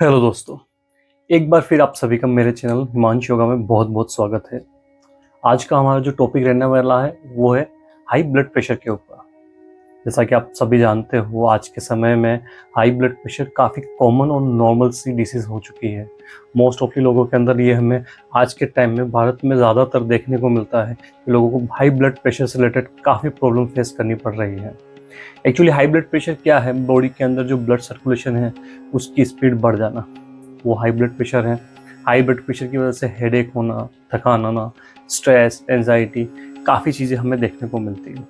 Hello दोस्तों, एक बार फिर आप सभी का मेरे चैनल हिमांशु योगा में बहुत बहुत स्वागत है। आज का हमारा जो टॉपिक रहने वाला है वो है हाई ब्लड प्रेशर के ऊपर। जैसा कि आप सभी जानते हो, आज के समय में हाई ब्लड प्रेशर काफ़ी कॉमन और नॉर्मल सी डिसीज़ हो चुकी है। मोस्ट ऑफली लोगों के अंदर ये हमें आज के टाइम में भारत में ज़्यादातर देखने को मिलता है कि लोगों को हाई ब्लड प्रेशर से रिलेटेड काफ़ी प्रॉब्लम फेस करनी पड़ रही है। एक्चुअली हाई ब्लड प्रेशर क्या है? बॉडी के अंदर जो ब्लड सर्कुलेशन है उसकी स्पीड बढ़ जाना, वो हाई ब्लड प्रेशर है। हाई ब्लड प्रेशर की वजह से हेडेक होना, थकान आना, स्ट्रेस, एंजाइटी, काफ़ी चीज़ें हमें देखने को मिलती हैं।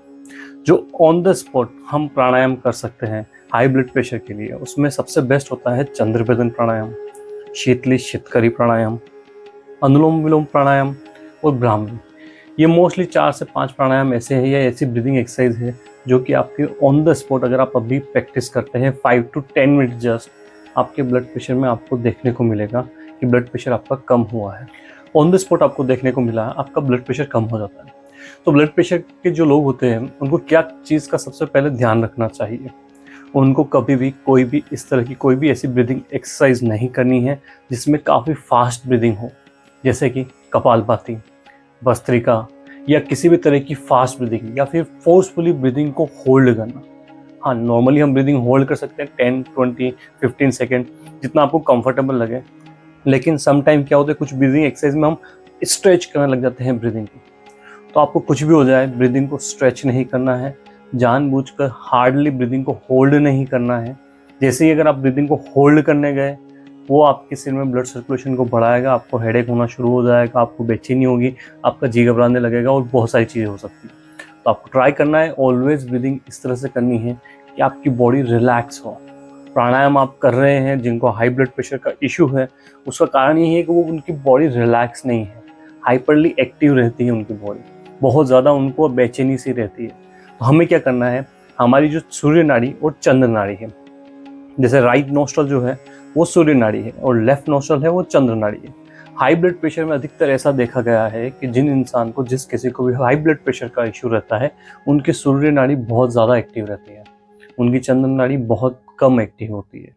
जो ऑन द स्पॉट हम प्राणायाम कर सकते हैं हाई ब्लड प्रेशर के लिए, उसमें सबसे बेस्ट होता है चंद्रभेदन प्राणायाम, शीतली शीतकरी प्राणायाम, अनुलोम विलोम प्राणायाम और भ्रामरी। ये मोस्टली 4 से 5 प्राणायाम ऐसे हैं या ऐसी ब्रीदिंग एक्सरसाइज है जो कि आपके ऑन द स्पॉट अगर आप अभी प्रैक्टिस करते हैं 5 to 10 मिनट जस्ट, आपके ब्लड प्रेशर में आपको देखने को मिलेगा कि ब्लड प्रेशर आपका कम हुआ है। ऑन द स्पॉट आपको देखने को मिला है, आपका ब्लड प्रेशर कम हो जाता है। तो ब्लड प्रेशर के जो लोग होते हैं उनको क्या चीज़ का सबसे पहले ध्यान रखना चाहिए? उनको कभी भी कोई भी इस तरह की कोई भी ऐसी ब्रीदिंग एक्सरसाइज नहीं करनी है जिसमें काफ़ी फास्ट ब्रीदिंग हो, जैसे कि कपालभाति, भस्त्रिका, या किसी भी तरह की फास्ट ब्रीदिंग या फिर फोर्सफुली ब्रीदिंग को होल्ड करना। हाँ, नॉर्मली हम ब्रीदिंग होल्ड कर सकते हैं 10, 20, 15 सेकेंड, जितना आपको कंफर्टेबल लगे। लेकिन सम टाइम क्या होता है, कुछ ब्रीदिंग एक्सरसाइज में हम स्ट्रेच करने लग जाते हैं ब्रीदिंग को। तो आपको कुछ भी हो जाए, ब्रीदिंग को स्ट्रेच नहीं करना है, जानबूझकर हार्डली ब्रीदिंग को होल्ड नहीं करना है। जैसे ही अगर आप ब्रीदिंग को होल्ड करने गए, वो आपके सिर में ब्लड सर्कुलेशन को बढ़ाएगा, आपको हेडेक होना शुरू हो जाएगा, आपको बेचैनी होगी, आपका जी घबराने लगेगा और बहुत सारी चीज़ें हो सकती हैं। तो आपको ट्राई करना है ऑलवेज ब्रीदिंग इस तरह से करनी है कि आपकी बॉडी रिलैक्स हो। प्राणायाम आप कर रहे हैं जिनको हाई ब्लड प्रेशर का इशू है, उसका कारण यही है कि वो उनकी बॉडी रिलैक्स नहीं है, हाइपरली एक्टिव रहती है उनकी बॉडी, बहुत ज़्यादा उनको बेचैनी सी रहती है। तो हमें क्या करना है, हमारी जो सूर्य नाड़ी और चंद्र नाड़ी है, जैसे राइट नोस्ट्रल जो है वो सूर्य नाड़ी है और लेफ्ट नोस्ट्रल है वो चंद्र नाड़ी है। हाई ब्लड प्रेशर में अधिकतर ऐसा देखा गया है कि जिन इंसान को, जिस किसी को भी हाई ब्लड प्रेशर का इशू रहता है, उनकी सूर्य नाड़ी बहुत ज़्यादा एक्टिव रहती है, उनकी चंद्र नाड़ी बहुत कम एक्टिव होती है।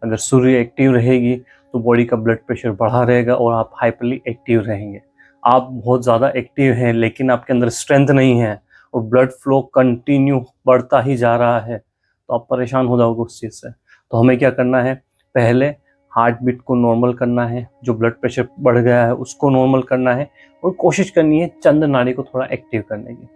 अगर सूर्य एक्टिव रहेगी तो बॉडी का ब्लड प्रेशर बढ़ा रहेगा और आप हाइपरली एक्टिव रहेंगे। आप बहुत ज़्यादा एक्टिव हैं लेकिन आपके अंदर स्ट्रेंथ नहीं है और ब्लड फ्लो कंटिन्यू बढ़ता ही जा रहा है, तो आप परेशान हो जाओगे उस चीज़ से। तो हमें क्या करना है, पहले हार्ट बीट को नॉर्मल करना है, जो ब्लड प्रेशर बढ़ गया है उसको नॉर्मल करना है और कोशिश करनी है चंद्र नाड़ी को थोड़ा एक्टिव करने की।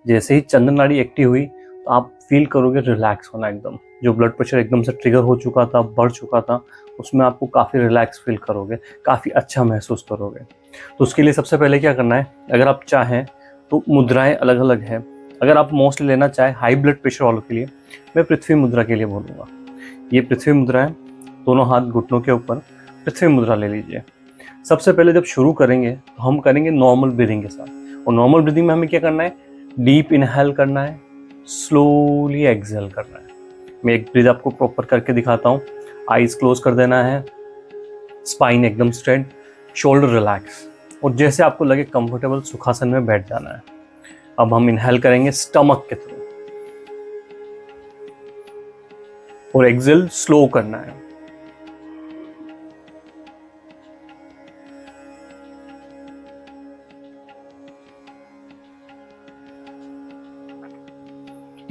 जैसे ही चंद्र नाड़ी एक्टिव हुई तो आप फील करोगे रिलैक्स होना एकदम। जो ब्लड प्रेशर एकदम से ट्रिगर हो चुका था, बढ़ चुका था, उसमें आपको काफ़ी रिलैक्स फील करोगे, काफ़ी अच्छा महसूस करोगे। तो उसके लिए सबसे पहले क्या करना है, अगर आप चाहें तो मुद्राएं अलग अलग हैं। अगर आप मोस्टली लेना चाहें हाई ब्लड प्रेशर वालों के लिए, मैं पृथ्वी मुद्रा के लिए बोलूँगा। ये पृथ्वी मुद्रा है, दोनों हाथ घुटनों के ऊपर पृथ्वी मुद्रा ले लीजिए। सबसे पहले जब शुरू करेंगे तो हम करेंगे नॉर्मल ब्रीदिंग के साथ, और नॉर्मल ब्रीदिंग में हमें क्या करना है, डीप इनहेल करना है, स्लोली एक्सहेल करना है। मैं एक ब्रीथ आपको प्रॉपर करके दिखाता हूँ। आईज क्लोज कर देना है, स्पाइन एकदम स्ट्रेट, शोल्डर रिलैक्स, और जैसे आपको लगे कंफर्टेबल सुखासन में बैठ जाना है। अब हम इनहेल करेंगे स्टमक के थ्रू और एक्सहेल स्लो करना है।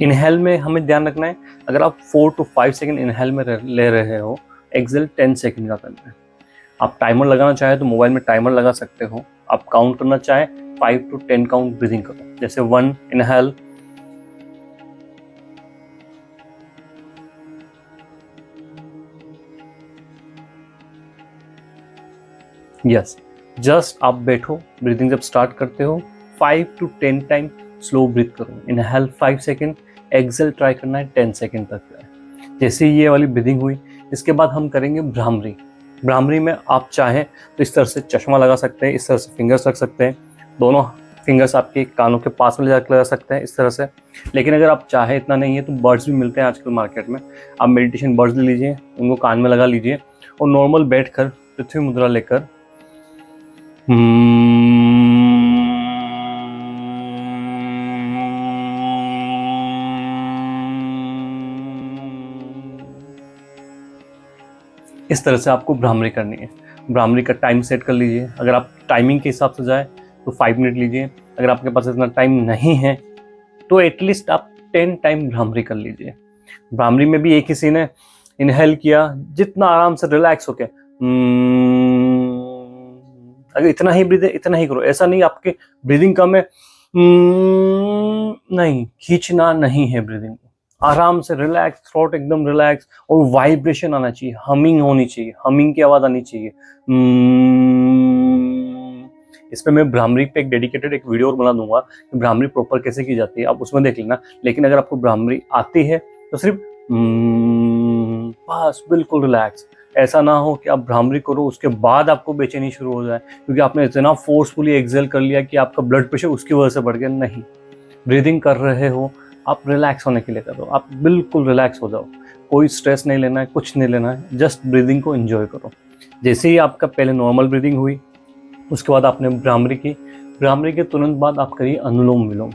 इनहेल में हमें ध्यान रखना है, अगर आप 4 to 5 सेकेंड इनहेल में ले रहे हो, एक्सहेल 10 सेकेंड का करना है। आप टाइमर लगाना चाहे तो मोबाइल में टाइमर लगा सकते हो। आप काउंट करना चाहे 5 to 10 काउंट ब्रीदिंग करो, जैसे 1 इनहेल, यस, जस्ट आप बैठो, ब्रीदिंग जब स्टार्ट करते हो 5 to 10 टाइम स्लो ब्रीथ करो। इनहेल 5 सेकेंड, एक्सहेल ट्राई करना है 10 सेकेंड तक का। जैसे ये वाली ब्रीदिंग हुई, इसके बाद हम करेंगे भ्रामरी। भ्रामरी में आप चाहें तो इस तरह से चश्मा लगा सकते हैं, इस तरह से फिंगर्स रख सकते हैं, दोनों फिंगर्स आपके कानों के पास में लगा सकते हैं इस तरह से। लेकिन अगर आप चाहें इतना नहीं है तो बर्ड्स भी मिलते हैं आजकल मार्केट में, आप मेडिटेशन बर्ड्स ले लीजिए, उनको कान में लगा लीजिए और नॉर्मल बैठ कर पृथ्वी मुद्रा लेकर इस तरह से आपको भ्रामरी करनी है। भ्रामरी का टाइम सेट कर लीजिए। अगर आप टाइमिंग के हिसाब से जाए तो 5 मिनट लीजिए। अगर आपके पास इतना टाइम नहीं है तो एटलीस्ट आप 10 टाइम भ्रामरी कर लीजिए। भ्रामरी में भी एक ही सीन है, इनहेल किया जितना आराम से रिलैक्स होके, अगर इतना ही ब्रीद है इतना ही करो। ऐसा नहीं आपके ब्रीदिंग कम है, नहीं, खींचना नहीं है ब्रीदिंग। आराम से रिलैक्स, थ्रोट एकदम रिलैक्स, और वाइब्रेशन आना चाहिए, हमिंग होनी चाहिए, हमिंग की आवाज आनी चाहिए। इस पे मैं भ्रामरी पे एक डेडिकेटेड एक वीडियो और बना दूंगा कि भ्रामरी प्रॉपर कैसे की जाती है, आप उसमें देख लेना। लेकिन अगर आपको भ्रामरी आती है तो सिर्फ बस बिल्कुल रिलैक्स। ऐसा ना हो कि आप भ्रामरी करो उसके बाद आपको बेचैनी शुरू हो जाए क्योंकि आपने इतना फोर्सफुली एक्सेल कर लिया कि आपका ब्लड प्रेशर उसकी वजह से बढ़ गया। नहीं, ब्रीदिंग कर रहे हो आप, रिलैक्स होने के लिए कर रहे हो, आप बिल्कुल रिलैक्स हो जाओ। कोई स्ट्रेस नहीं लेना है, कुछ नहीं लेना है, जस्ट ब्रीदिंग को एंजॉय करो। जैसे ही आपका पहले नॉर्मल ब्रीदिंग हुई, उसके बाद आपने भ्रामरी की, भ्रामरी के तुरंत बाद आप करिए अनुलोम विलोम।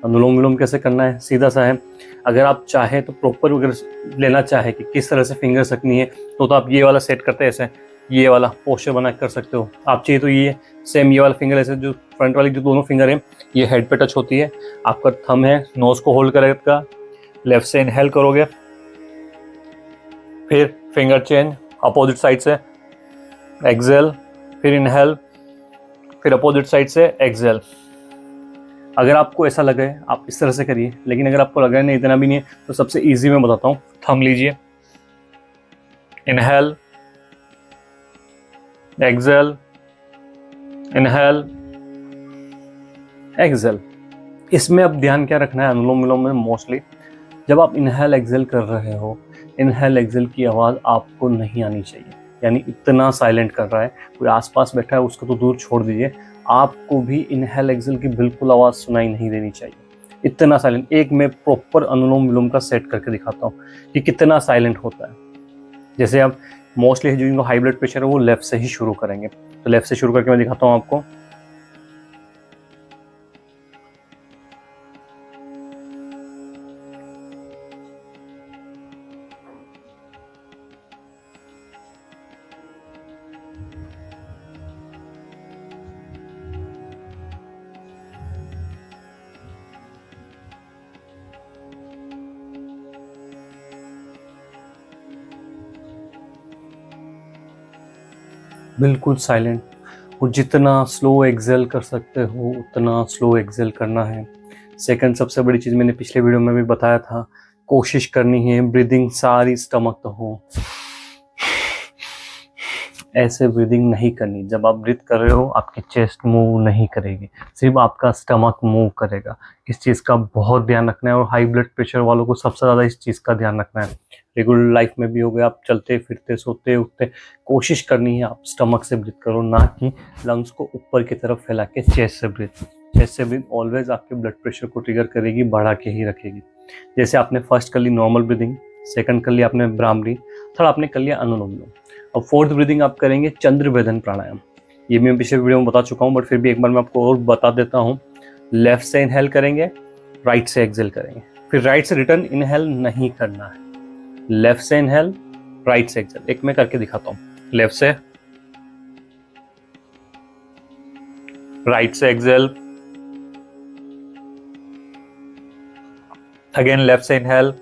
अनुलोम विलोम कैसे करना है, सीधा सा है। अगर आप चाहे तो प्रॉपर अगर लेना चाहे कि किस तरह से फिंगर रखनी है तो आप ये वाला सेट करते हैं, ऐसे ये वाला पोस्चर बना कर सकते हो। आप चाहिए तो ये सेम ये वाला फिंगर, ऐसे जो फ्रंट वाली जो दोनों फिंगर है ये हेड पे टच होती है। आपका थंब है, नोज को होल्ड करेगा, लेफ्ट से इनहेल करोगे, फिर फिंगर चेंज अपोजिट साइड से एक्सेल, फिर इनहेल, फिर अपोजिट साइड से एक्सेल। अगर आपको ऐसा लगे आप इस तरह से करिए, लेकिन अगर आपको लगे नहीं इतना भी नहीं है तो सबसे इजी मैं बताता हूँ। थंब लीजिए, इनहेल, एक्सेल, इनहेल, एक्सेल। इसमें अब ध्यान क्या रखना है अनुलोम विलोम में, मोस्टली जब आप इनहेल एक्सेल कर रहे हो, इनहेल एक्सेल की आवाज़ आपको नहीं आनी चाहिए। यानी इतना साइलेंट कर रहा है, कोई आसपास बैठा है उसको तो दूर छोड़ दीजिए, आपको भी इनहेल एक्सेल की बिल्कुल आवाज़ सुनाई नहीं देनी चाहिए। इतना साइलेंट। एक मैं प्रॉपर अनुलोम विलोम का सेट करके दिखाता हूँ कि कितना साइलेंट होता है। जैसे आप मोस्टली जिनको हाई ब्लड प्रेशर है वो लेफ्ट से ही शुरू करेंगे, तो लेफ्ट से शुरू करके मैं दिखाता हूँ आपको। बिल्कुल साइलेंट, और जितना स्लो एक्सेल कर सकते हो उतना स्लो एक्सेल करना है। सेकंड सबसे बड़ी चीज़ मैंने पिछले वीडियो में भी बताया था, कोशिश करनी है ब्रीदिंग सारी स्टमक तो हो, ऐसे ब्रीदिंग नहीं करनी। जब आप ब्रीथ कर रहे हो आपकी चेस्ट मूव नहीं करेगी, सिर्फ आपका स्टमक मूव करेगा। इस चीज़ का बहुत ध्यान रखना है, और हाई ब्लड प्रेशर वालों को सबसे ज़्यादा इस चीज़ का ध्यान रखना है। रेगुलर लाइफ में भी हो गया, आप चलते फिरते सोते उठते कोशिश करनी है आप स्टमक से ब्रीथ करो, ना कि लंग्स को ऊपर की तरफ फैला के चेस्ट से ब्रीथ। चेस्ट से ब्रीथ ऑलवेज आपके ब्लड प्रेशर को ट्रिगर करेगी, बढ़ा के ही रखेगी। जैसे आपने फर्स्ट कर ली नॉर्मल ब्रीदिंग, सेकंड कर लिया आपने भ्रामरी, थर्ड आपने कर लिया अनुलोम विलोम। और फोर्थ ब्रीदिंग आप करेंगे चंद्रभेदन प्राणायाम। ये मैं पिछले वीडियो में बता चुका हूँ, बट फिर भी एक बार मैं आपको और बता देता हूँ। लेफ्ट से इनहेल करेंगे, राइट से एक्सेल करेंगे, फिर राइट से रिटर्न इनहेल नहीं करना है। लेफ्ट से इनहेल, राइट से एक्सेल। एक मैं करके दिखाता हूँ, लेफ्ट से, राइट से एक्सेल, अगेन लेफ्ट से इनहेल,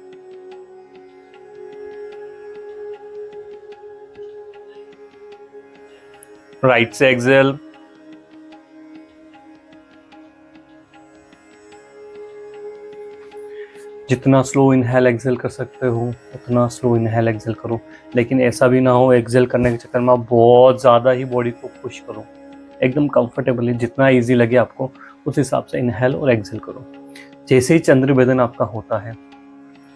राइट से एक्सेल, जितना स्लो इनहेल एक्सेल कर सकते हो उतना स्लो इनहेल एक्सेल करो। लेकिन ऐसा भी ना हो एक्सेल करने के चक्कर में आप बहुत ज़्यादा ही बॉडी को पुश करो। एकदम कंफर्टेबली जितना इजी लगे आपको उस हिसाब से इनहेल और एक्सेल करो। जैसे ही चंद्रभेदन आपका होता है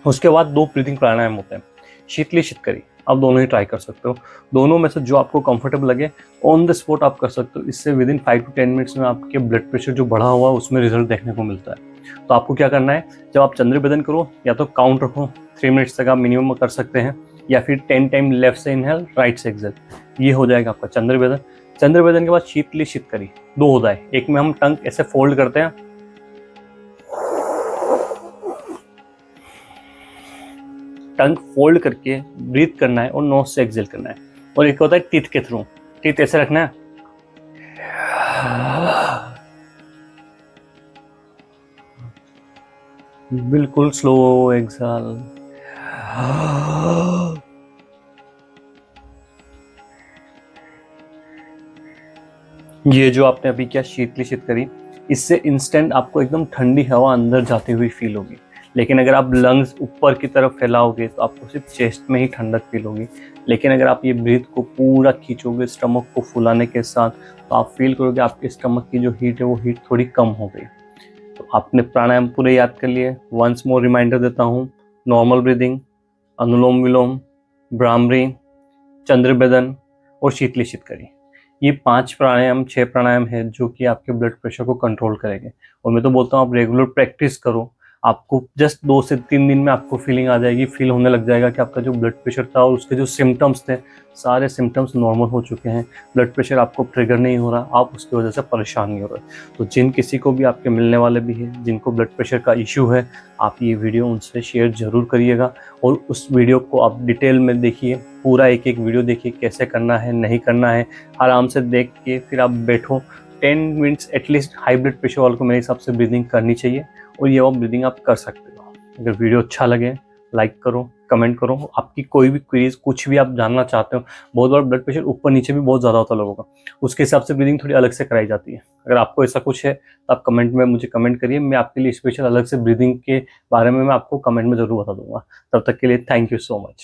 उसके बाद 2 ब्रीदिंग प्राणायाम होते हैं, शीतली शीतकरी। आप दोनों ही ट्राई कर सकते हो, दोनों में से जो आपको कंफर्टेबल लगे ऑन द स्पॉट आप कर सकते हो। इससे विद इन 5 to 10 मिनट्स में आपके ब्लड प्रेशर जो बढ़ा हुआ है उसमें रिजल्ट देखने को मिलता है। तो आपको क्या करना है, जब आप चंद्रभेदन करो या तो काउंट रखो, 3 मिनट्स तक आप मिनिमम कर सकते हैं, या फिर 10 टाइम लेफ्ट से इनहेल, राइट से एक्सेल। ये हो जाएगा आपका चंद्रभेदन। चंद्रभेदन के बाद शीतली शीतकरी 2 होता है। एक में हम टंग ऐसे फोल्ड करते हैं, टंग फोल्ड करके ब्रीथ करना है और नोज से एक्सेल करना है। और एक होता है टीथ के थ्रू, टीथ ऐसे रखना है, बिल्कुल स्लो एक्सेल। ये जो आपने अभी क्या शीतली शीत करी, इससे इंस्टेंट आपको एकदम ठंडी हवा अंदर जाती हुई फील होगी। लेकिन अगर आप लंग्स ऊपर की तरफ फैलाओगे तो आपको सिर्फ चेस्ट में ही ठंडक फील होगी। लेकिन अगर आप ये ब्रीथ को पूरा खींचोगे स्टमक को फुलाने के साथ, तो आप फील करोगे आपके स्टमक की जो हीट है वो हीट थोड़ी कम हो गई। तो आपने प्राणायाम पूरे याद कर लिए। वंस मोर रिमाइंडर देता हूँ, नॉर्मल ब्रीदिंग, अनुलोम विलोम, भ्रामरी, चंद्रबेदन और शीतली शीत करी। ये 5 प्राणायाम 6 प्राणायाम है जो कि आपके ब्लड प्रेशर को कंट्रोल करेंगे। और मैं तो बोलता हूँ आप रेगुलर प्रैक्टिस करो, आपको जस्ट 2 से 3 दिन में आपको फीलिंग आ जाएगी, फील होने लग जाएगा कि आपका जो ब्लड प्रेशर था और उसके जो सिम्टम्स थे सारे सिम्टम्स नॉर्मल हो चुके हैं। ब्लड प्रेशर आपको ट्रिगर नहीं हो रहा, आप उसकी वजह से परेशान नहीं हो रहे। तो जिन किसी को भी आपके मिलने वाले भी हैं जिनको ब्लड प्रेशर का इशू है, आप ये वीडियो उनसे शेयर ज़रूर करिएगा। और उस वीडियो को आप डिटेल में देखिए, पूरा एक एक वीडियो देखिए, कैसे करना है नहीं करना है। आराम से देख के फिर आप बैठो, 10 minutes at least high blood pressure वालों को मेरे हिसाब से ब्रीदिंग करनी चाहिए। और ये वो ब्रीदिंग आप कर सकते हो। अगर वीडियो अच्छा लगे लाइक करो, कमेंट करो। आपकी कोई भी क्वेरीज, कुछ भी आप जानना चाहते हो, बहुत बार ब्लड प्रेशर ऊपर नीचे भी बहुत ज़्यादा होता है लोगों का, उसके हिसाब से ब्रीदिंग थोड़ी अलग से कराई जाती है। अगर आपको ऐसा कुछ है तो आप कमेंट में मुझे कमेंट करिए, मैं आपके लिए स्पेशल अलग से ब्रीदिंग के बारे में मैं आपको कमेंट में ज़रूर बता दूंगा। तब तक के लिए थैंक यू सो मच।